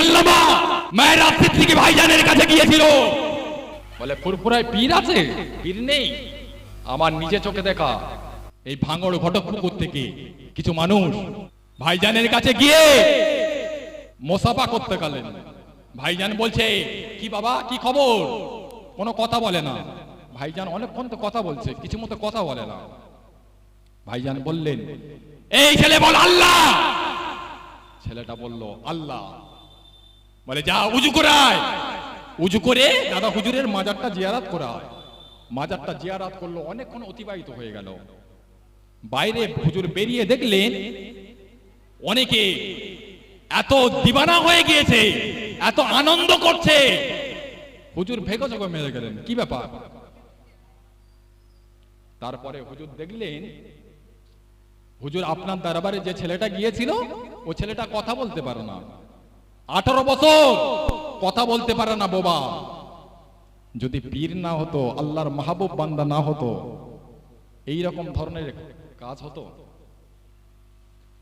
আল্লামা মেহরাব সিদ্দিকী ভাইজানের কাছে গিয়েছিল। বলে ফুরফুরায় পীর আছে? পীর নেই। আমার নিজে চোখে দেখা এই ভাঙড় ঘটকপুকুর থেকে কিছু মানুষ ভাইজানের কাছে গিয়ে মোসাফা করতে গেলেন। ভাইজান বলছে, কি বাবা, কি খবর? কোনো কথা বলে না। ভাইজান অনেকক্ষণ তো কথা বলছে, কিছু মতো কথা বলে না। ভাইজান বললেন, এই ছেলে বল আল্লাহ। ছেলেটা বলল আল্লাহ। বলে যা উজু করায়। উজু করে দাদা হুজুরের মাজারটা জিয়ারাত করায়। মাজারটা জিয়ারাত করলো, অনেকক্ষণ অতিবাহিত হয়ে গেল। বাইরে হুজুর বেরিয়ে দেখলেন অনেকে এত দিবানা হয়ে গিয়েছে, এত আনন্দ করছে। হুজুর ভেগো জগো মেরে গেলেন, কি ব্যাপার? তারপরে হুজুর দেখলেন, হুজুর আপনার দরবারে যে ছেলেটা গিয়েছিল ও ছেলেটা কথা বলতে পারে না, 18 বছর কথা বলতে পারে না বোবা। যদি পীর না হতো, আল্লাহর মাহবুব বান্দা না হতো, এই রকম ধরনের কাজ হতো?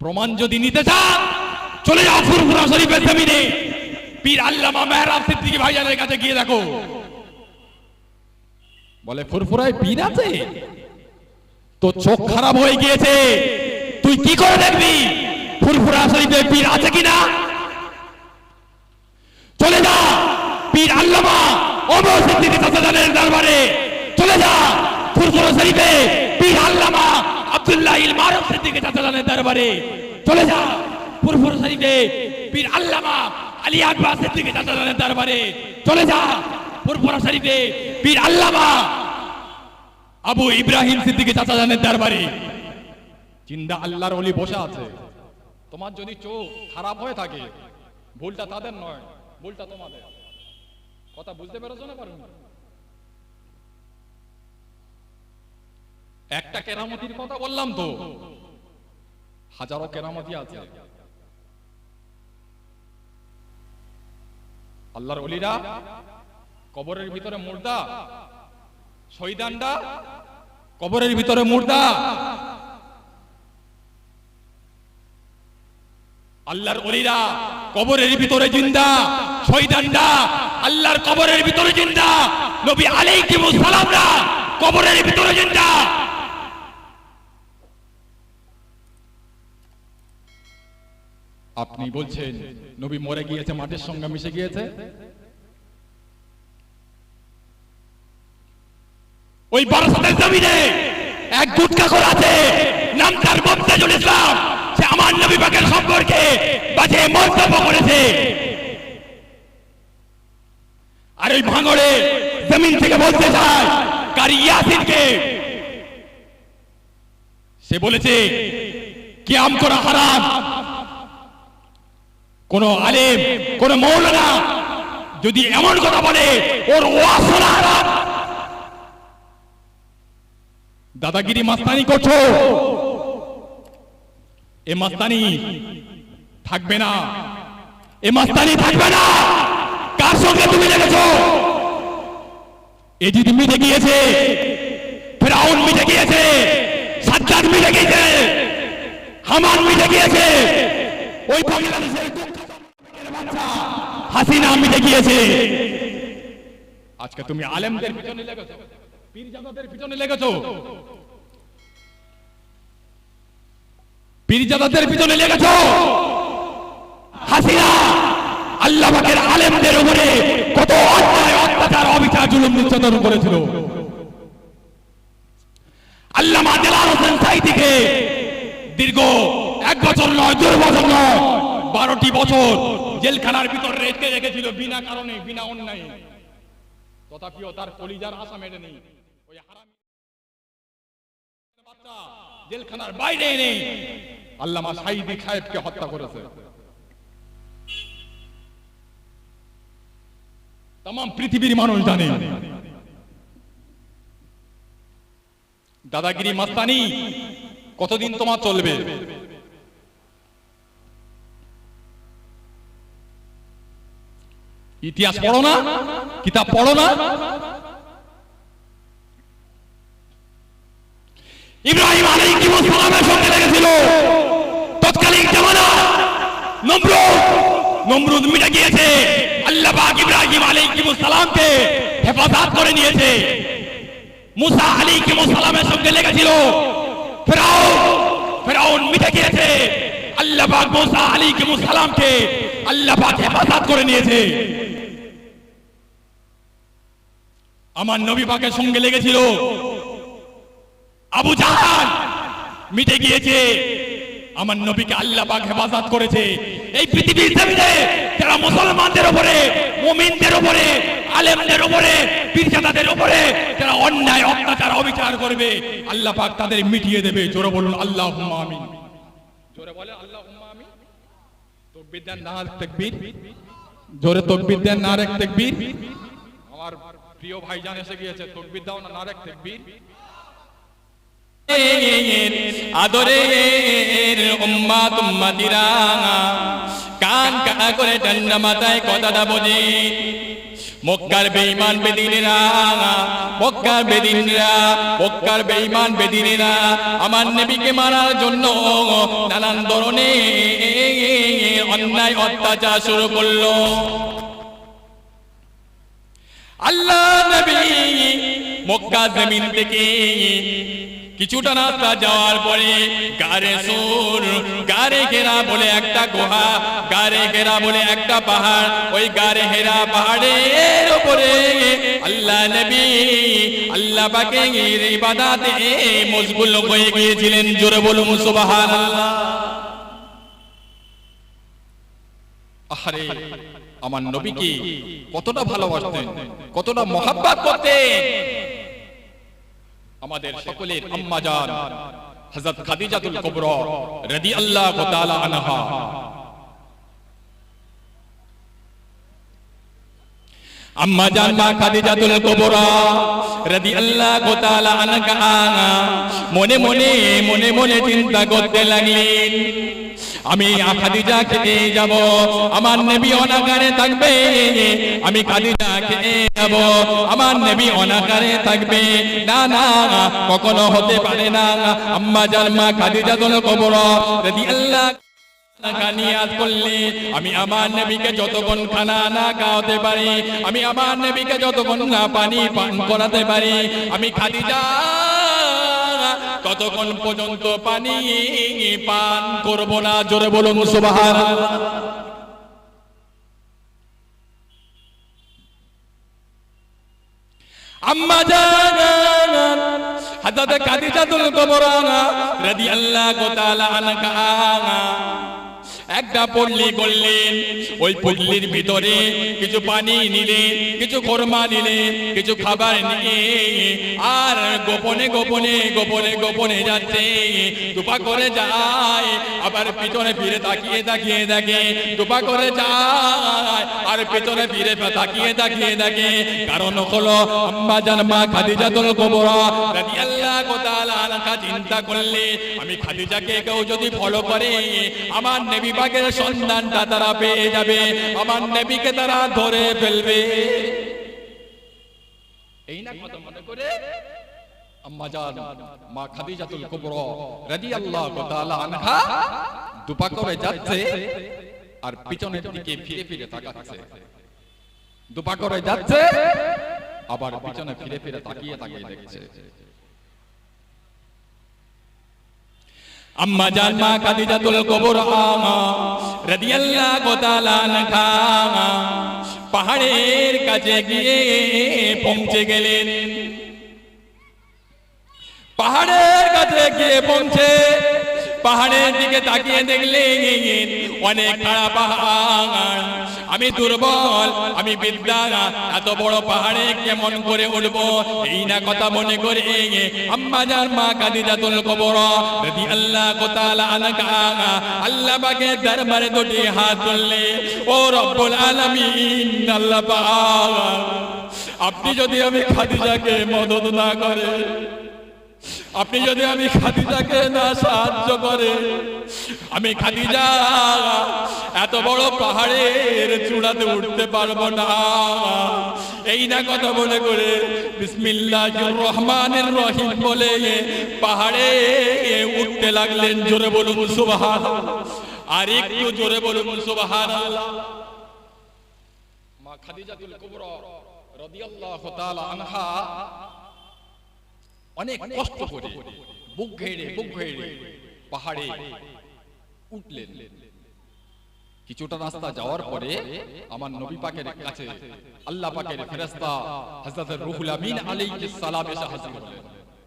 প্রমাণ যদি নিতে চান চলে যাও ফুরফুরা শরীফের জমিনে, পীর আল্লামা মেহরাব সিদ্দিকী ভাইজানের কাছে গিয়ে দেখো। বলে ফুরফুরায় পীর আছে? তো চোখ খারাপ হয়ে গিয়েছে, তুই কি করে দেখবি ফুরফুরা শরীফে পীর আছে কিনা? চলে যা পীর আল্লামা ওমর সিদ্দিকী চাচাজানের দরবারে, চলে যা ফুরফুরা শরীফে পীর আল্লামা আব্দুল্লাহ ইল মারুফ সিদ্দিকী চাচাজানের দরবারে, চলে যা ফুরফুরা শরীফে পীর আল্লামা আলী আকবর সিদ্দিকী চাচাজানের দরবারে, চলে যা ফুরফুরা শরীফে পীর আল্লামা আবু ইব্রাহিম সিদ্দিকী চাচাজানের দরবারে। জিন্দা আল্লাহর ওলি বসে আছে। তোমার যদি চোখ খারাপ হয়ে থাকে, ভুলটা তাদের নয়, ভুলটা তোমাদের। কথা বুঝতে পেরেছো না? পারো একটা কেরামতির কথা বললাম তো, হাজারো কেরামতি আছে। আল্লাহর ওলিরা কবরের ভিতরে মুর্দা, শহীদানরা কবরের ভিতরে মুর্দা। আল্লাহর ওলিরা কবরের ভিতরে জিন্দা, শহীদানরা আল্লাহর কবরের ভিতরে জিন্দা, নবী আলাইহিস সালামরা কবরের ভিতরে জিন্দা। আপনি বলছেন নবী মরে গিয়েছে, মাটির সঙ্গে মিশে গিয়েছে। ওই বারাসাতের জমিনে এক গুটকাখোর আছে, নাম তার মুমতাজুল ইসলাম। সে আমার নবী পাকের সম্পর্কে বাজে মন্তব্য করেছে। আর ওই ভাঙড়ে জমিন থেকে বলতে চায় কারি ইয়াসিনকে, সে বলেছে কিয়াম করা হারাম। কোন আলেম, কোন মৌলানা যদি এমন কথা বলে, ওর ওয়াজ শোনা হারাম। দাদাগিরি মাস্তানি করছো, এ মাস্তানি থাকবে না, এ মাস্তানি থাকবে না। কার সঙ্গে তুমি লেগেছো? এজিদ মিটে গিয়েছে, ফেরাউন মিটে গিয়েছে, সাজ্জাদ মিটে গিয়েছে, হামান মিটে গিয়েছে, ওই বাংলাদেশের হাসিনা মিটে গিয়েছে। আজকে তুমি আলেমদের পিছনে লেগেছো, পীরজাদাদের পিছনে লেগেছো, পীরজাদাদের পিছনে লেগেছো। হাসিনা আল্লাহ পাকের আলেমদের উপরে কত অন্যায়, অত্যাচার, অবিচার, জুলুম, নির্যাতন করেছিল। আল্লামা দেলাওয়ার হোসেন সাঈদীকে দীর্ঘ 1 বছর নয়, 2 বছর নয়, 12টি বছর জেলখানার ভিতরে রেখেছিল বিনা কারণে, বিনা অন্যায়। তথাপিও তার কলিজার আশা মেটেনি। ওই হারামি বাচ্চা জেলখানার বাইরে এনে আল্লামা সাঈদী সাহেবকে হত্যা করেছে। তাম পৃথিবীর মানুষ জানে। দাদাগিরি মাস্তানি কতদিন তোমার চলবে? ইতিহাস পড়ো না, কিতাব পড়ো না। ইব্রাহিম আলাইহিস সালামের সঙ্গে লেগেছিল তৎকালীন জামানা নমরুদ, নমরুদ মিটে গিয়েছে, আল্লাহ পাক ইব্রাহিম আলাইহিস সালামকে হেফাজত করে নিয়েছে। মুসা আলাইহিস সালামের সঙ্গে লেগেছিল ফেরাউন মিটে গিয়েছে, আল্লাহ পাক মুসা আলাইহিস সালামকে আল্লাহ পাক হেফাজত করে নিয়েছে। আমার নবী পাকের সঙ্গে লেগেছিল আবু জাহাল, মিটে গিয়েছে, আমার নবীকে আল্লাহ পাক হেফাজত করেছে। এই পৃথিবীর জমিনে যারা মুসলমানদের উপরে, মুমিনদের উপরে, আলেমদের উপরে, পীরজাদাদের উপরে যারা অন্যায় অত্যাচার অবিচার করবে, আল্লাহ পাক তাদের মিটিয়ে দেবে। জোরে বলুন আল্লাহুম্মা আমিন। জোরে বলেন আল্লাহুম্মা আমিন। তাকবীর দেন, নারে তাকবীর। জোরে তাকবীর দেন, নারে তাকবীর। আমার প্রিয় ভাইজান এসে গিয়েছে, তাকবীর দাও না, নারে তাকবীর। আদরের উম্মাত উম্মাতিরা কান কাটা করে ঠান্ডা মাথায় কথাটা বোঝে। মক্কার বেঈমান বেদিনেরা, মক্কার বেদিনরা, মক্কার বেঈমান বেদিনেরা আমার নবীকে মারার জন্য নানান ধরনের অন্যায় অত্যাচার শুরু করলো। আল্লাহ নবী মক্কা জমিন থেকে কিছুটা রাস্তা যাওয়ার পরে গারে সুর, গারে ঘেরা বলে একটা গুহা, গারে ঘেরা বলে একটা পাহাড়, ওই গারে ঘেরা পাহাড়ের উপরে আল্লাহ নবী আল্লাহ পাকের ইবাদতে মশগুল হয়ে গিয়েছিলেন। জোরে বলুন সুবহানাল্লাহ। আরে আমার নবীকে কতটা ভালোবাসতেন, কতটা মহব্বত করতেন। আমাদের সকলের আম্মা জান হযরত খাদিজাতুল কুবরা রাদিয়াল্লাহু তাআলা আনহা, আম্মা জান মা খাদিজাতুল কুবরা রাদিয়াল্লাহু তাআলা আনহা মনে মনে মনে মনে চিন্তা করতে লাগলেন, আমি খাদিজাকে যাব, আমার নবী অনাকারে থাকবে, আমি খাদিজাকে যাব, আমার নবী অনাকারে থাকবে, না না কখনো হতে পারে না। আম্মা জান মা খাদিজাতুল কুবরা রাদিয়াল্লাহু নিয়াত করলে আমি আমার নবীকে যতক্ষণ খানা না খাওয়াতে পারি, আমি আমার নবীকে যতক্ষণ না পানি পান করাতে পারি, আমি খাদিজা ততক্ষণ পর্যন্ত পানি পান করব না। জোরে বলুন সুবহানাল্লাহ। আম্মা জান হযরত খাদিজাতুল কুবরা রাদিয়াল্লাহু তাআলা আনহা একটা পল্লী করলেন, ওই পল্লীর ভিতরে কিছু পানি নিলেন, কিছু খরমা নিলেন, কিছু খাবার নিয়ে আর গোপনে গোপনে গোপনে গোপনে যাচ্ছে, দুপা করে যায়, আবার পিছনে ফিরে তাকিয়ে তাকিয়ে দেখে, দুপা করে যায় আর পিছনে ফিরে তাকিয়ে তাকিয়ে দেখে। কারণ হলো আম্মা জান মা খাদিজাতুল কুবরা রাদিয়াল্লাহু তাআলা আনহা চিন্তা করলে, আমি খাদিজাকে কেউ যদি ফলো করে আমার নবী পাকের সন্ধানটা তারা পেয়ে যাবে, আমার নবীকে তারা ধরে ফেলবে। এই না কথা মনে করে আম্মা জান মা খাদিজাতুল কুবরা রাদিয়াল্লাহু তাআলা আনহা দুপা করে যাচ্ছে আর পিছনের দিকে ফিরে ফিরে তাকাচ্ছে, দুপা করে যাচ্ছে আবার পিছনে ফিরে ফিরে তাকিয়ে তাকিয়ে দেখছে। আম্মা জান মা খাদিজাতুল কুবরা রাদিয়াল্লাহু তাআলা আনহা পাহাড়ের কাছে গিয়ে পৌঁছে গেলেন। পাহাড়ের কাছে গিয়ে পৌঁছে পাহাড়ের দিকে তাকিয়ে দেখলেন অনেক খাড়া পাহাড়। আমি দুর্বল, আমি বিদ্যা, এত বড় পাহাড়ে কেমন করে উঠবো, এই না কথা মনে করে আম্মা জান মা খাদিজাতুল কুবরা রাদিয়াল্লাহু তাআলা আনহা আল্লাহ পাকের দরবারে দুটি হাত তুললে, ও রব্বুল আলামিন, আল্লাহ পাক আপনি যদি আমি খাদিজাকে মদদ না করে, আপনি যদি আমি খাদিজাকে না সাহায্য করে, আমি খাদিজা এত বড় পাহাড়ের চূড়াতে উঠতে পারবো না। এই না কথা মনে করে বিসমিল্লাহির রহমানির রহিম বলে পাহাড়ে উঠতে লাগলেন। জোরে বলুন সুবহানাল্লাহ। আর একটু জোরে বলুন সুবহানাল্লাহ। মা খাদিজাতুল কুবরা রাদিয়াল্লাহু তাআলা আনহা অনেক কষ্ট করে বুক ঘেড়ে পাহাড়ে উঠলেন। কিছুটা রাস্তা যাওয়ার পরে আমার নবী পাকের কাছে আল্লাহ পাকের ফেরেশতা হযরত রূহুল আমিন আলাইহিস সালাম এসে হাজির হলেন।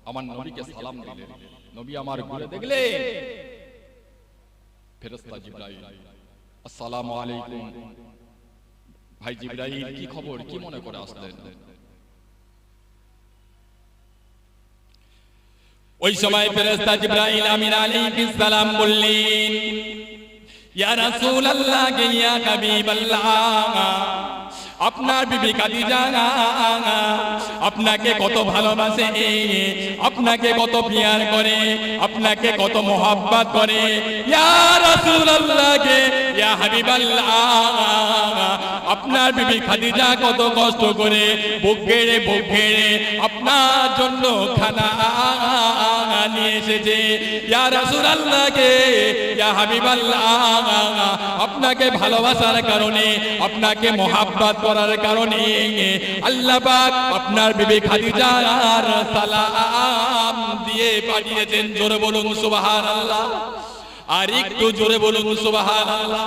আমার নবীকে সালাম দিলেন। নবী আমার ঘুরে দেখলেন ফেরেশতা জিবরাইল, আসসালামু আলাইকুম। ভাই জিবরাইল, কি খবর, কি মনে করে আসলেন? ওই সময় ফেরেশতা জিবরাইল আমিন আলাইহিস সালাম বললেন, ইয়া রাসূলুল্লাহ, ইয়া হাবিবাল্লাহ, আপনার বিবি খাদিজা আপনাকে কত ভালোবাসে, আপনাকে কত প্রিয়ার করে, আপনাকে কত মোহাব্বত করে। ইয়া রাসূলুল্লাহ, ইয়া হাবিবাল্লাহ, আপনার বিবি খাদিজা কত কষ্ট করে বুক ঘেড়ে আপনার জন্য খানা নিয়ে এসেছে। ইয়া রাসূলুল্লাহ, ইয়া হাবিবাল্লাহ, আপনাকে ভালোবাসার কারণে, আপনাকে মোহাব্বত করার কারণে আল্লাহ পাক আপনার বিবি খাদিজার সালাম দিয়ে পাঠিয়েছেন। জোরে বলুন সুবহানাল্লাহ। আর একটু জোরে বলুন সুবহানাল্লাহ।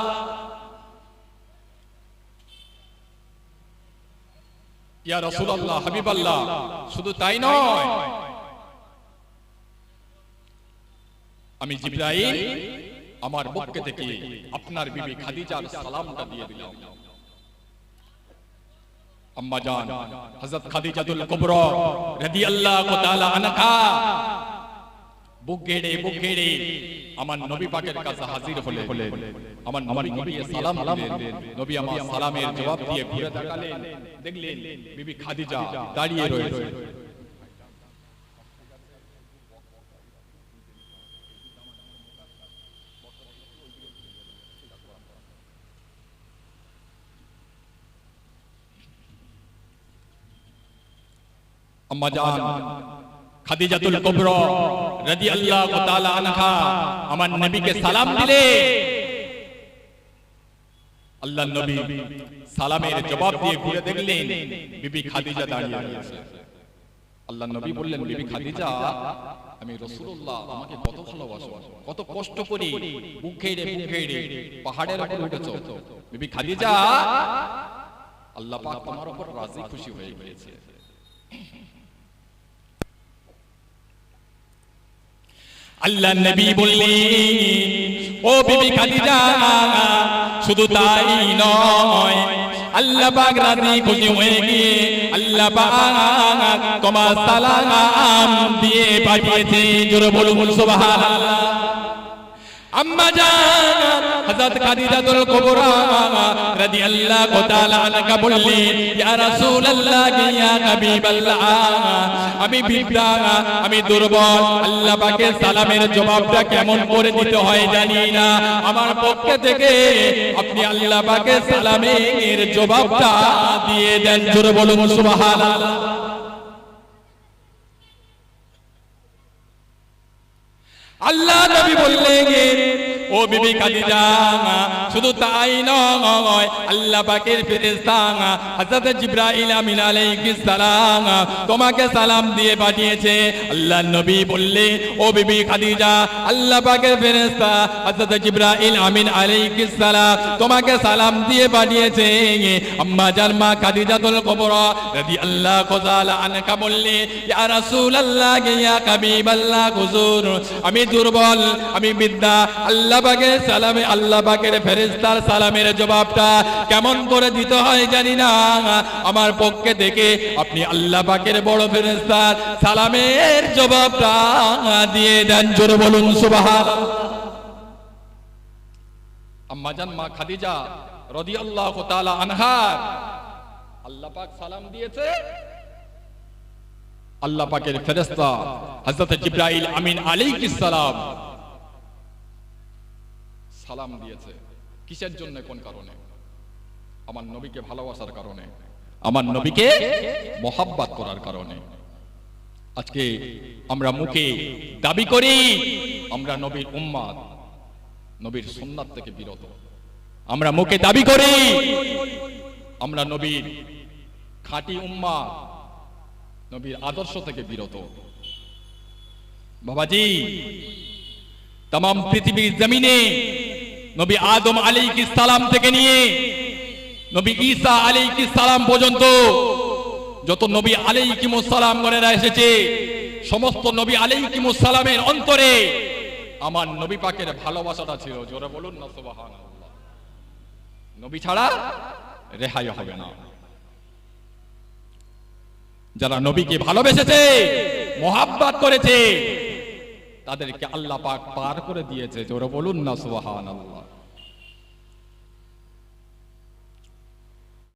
ইয়া রাসূলুল্লাহ, হাবিবাল্লাহ, শুধু তাই নয়, আমি জিবরাইল আমার পক্ষ থেকে আপনার বিবি খাদিজার সালামটা দিয়ে দিলাম। আম্মা জান হযরত খাদিজাতুল কুবরা রাদিয়াল্লাহু তাআলা আনহা বুক ঘেড়ে আমার নবী পাকের কাছে হাজির হলেন। আমার নবীকে সালাম দিলেন। নবী আমার সালামের জবাব দিয়ে ঘুরে তাকালেন, দেখলেন বিবি খাদিজা দাঁড়িয়ে রয়েছে। আম্মা জান খাদিজাতুল কুবরা রাদিয়াল্লাহু তাআলা আনহা আমার নবীকে সালাম দিলে আল্লাহর নবী সালামের জবাব দিয়ে ঘুরে দেখলেন বিবি খাদিজা দাঁড়িয়ে আছে। আল্লাহর নবী বললেন, বিবি খাদিজা, আমি রাসূলুল্লাহ, আমাকে কত ভালোবাসো, কত কষ্ট করে বুক ঘেড়ে পাহাড়ের উপর উঠেছো। বিবি খাদিজা, আল্লাহ পাক তোমার উপর রাজি খুশি হয়ে গিয়েছে। আল্লাহ নবী বললেন, ও বিবি খাদিজা, শুধু তাই নয়, আল্লাহ পাক রাজি খুশি হয়ে গিয়ে আল্লাহ পাক তোমার সালাম দিয়ে পাঠিয়েছে। জোরে বলুন সুবহানাল্লাহ। আম্মা জান হযরত খাদিজাতুল কুবরা রাদিয়াল্লাহু তাআলা আনহা বললেন, ইয়া রাসূলুল্লাহ, ইয়া হাবিবাল্লাহ, আমি বিদ্যা, আমি দুর্বল, আল্লাহ পাকের সালামের জবাবটা কেমন করে দিতে হয় জানি না। আমার পক্ষ থেকে আপনি আল্লাহ পাকের সালামের জবাবটা দিয়ে দেন। জোরে বলুন সুবহানাল্লাহ। আল্লাহ নবী বললেন, ও বিবি খাদিজা, শুধু তাই নয়, আল্লাহ পাকের ফেরেশতা হযরত জিবরাইল আমিন আলাইহিস সালাম তোমাকে সালাম দিয়ে পাঠিয়েছে। আল্লাহর নবী বললেন, ও বিবি খাদিজা, আল্লাহ পাকের ফেরেশতা হযরত জিবরাইল আমিন আলাইহিস সালাম তোমাকে সালাম দিয়ে পাঠিয়েছে। আম্মা জান মা খাদিজাতুল কুবরা রাদিয়াল্লাহু তাআলা আনহা বললেন, ইয়া রাসূলুল্লাহ, ইয়া হাবিবাল্লাহ, হুজুর, আমি দুর্বল, আমি বিদ্যা, আল্লাহ পাকের সালামে, আল্লাহ পাকের ফেরেশতার সালামের জবাবটা কেমন করে দিতে হয় জানি না। আমার পক্ষে থেকে আপনি আল্লাহ পাকের বড় ফেরেশতার সালামের জবাবটা দিয়ে দেন। জোরে বলুন সুবহানাল্লাহ। আম্মা জান মা খাদিজা রাদিয়াল্লাহু তাআলা আনহা আল্লাহ পাক সালাম দিয়েছে। আল্লাহ পাকের ফেরেশতা হযরত জিবরাইল আমিন আলাইহিস সালাম সালাম দিয়েছে। কিসের জন্য, কোন কারণে? আমার নবীকে ভালোবাসার কারণে, আমার নবীকে মোহাব্বত করার কারণে। আজকে আমরা মুখে দাবি করি আমরা নবীর উম্মত, নবীর সুন্নাত থেকে বিরত। আমরা মুখে দাবি করি আমরা নবীর খাঁটি উম্মাহ, নবীর আদর্শ থেকে বিরত। বাবাজি, तमाम পৃথিবীর জমিনে নবী আদম আলাইহিস সালাম থেকে নিয়ে নবী ঈসা আলাইহিস সালাম পর্যন্ত যত নবী আলাইহিস সালাম গণেরা এসেছে, সমস্ত নবী আলাইহিস সালামের অন্তরে আমার নবী পাকের ভালোবাসাটা ছিল। জোরে বলুন না সুবহানাল্লাহ। নবী ছাড়া রেহাই হবে না। যারা নবীকে ভালোবেসেছে, মোহাব্বত করেছে, তাদেরকে আল্লাহ পাক পার করে দিয়েছে। জোরে বলুন না সুবহানাল্লাহ।